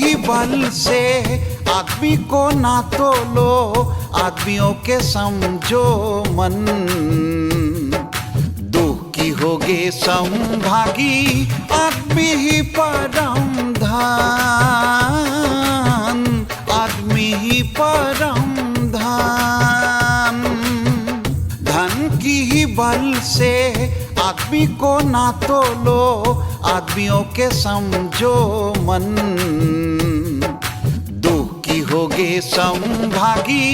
ही बल से आदमी को ना तोलो, आदमियों के समझो मन। दुखी होगे संभागी, आदमी ही परम धन, आदमी ही परम धन। धन की ही बल से आदमी को ना तोलो, आदमियों के समझो मन। दुखी होगे संभागी,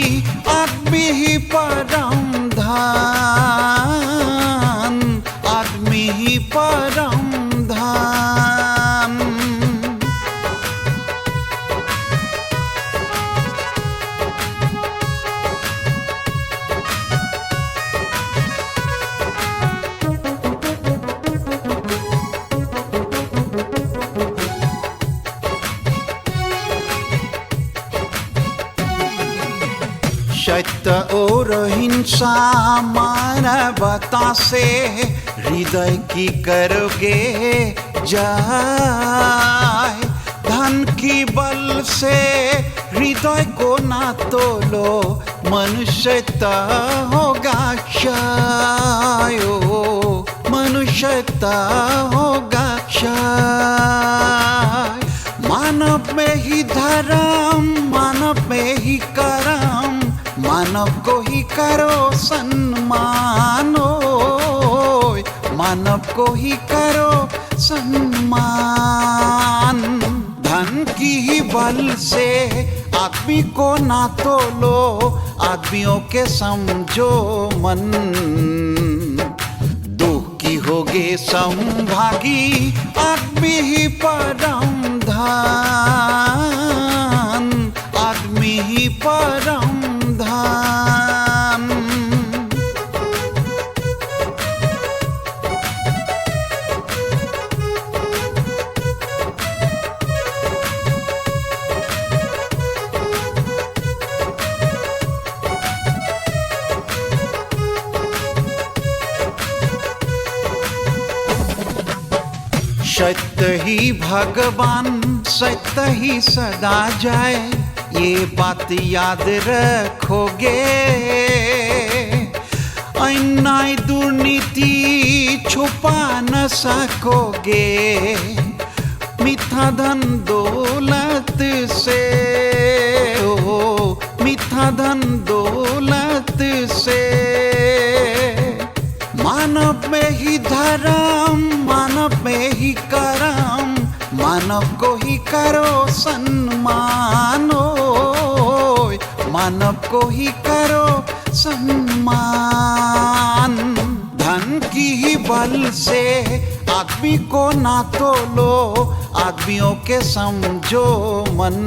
आदमी ही परम धन, आदमी ही परम धन। सत्य और हिंसा मानवता से हृदय की करोगे जय। धन की बल से हृदय को ना तोलो, मनुष्यता होगा क्षय, मनुष्यता होगा क्षय। मानव में ही धर्म, मानव में ही कर्म, मानव को ही करो सम्मान, मानव को ही करो सम्मान। धन की ही बल से आदमी को ना तोलो, आदमियों के समझो मन। दुखी होगे संभागी, आदमी ही परम धन, आदमी ही परम धन। सत्य ही भगवान, सत्य ही सदा जाए, ये बात याद रखोगे। अन्याय दुर्नीति छुपा न सकोगे, मिथ्या धन दौलत से, मिथ्या धन दौलत से। मानव में ही धर्म, मानव में ही कर्म, मानव को ही करो सम्मान, मानव को ही करो सम्मान। धन की ही बल से आदमी को ना तोलो, आदमियों के समझो मन।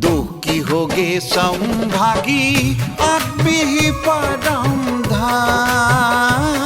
दुखी होगे संभागी, आदमी ही परम धन।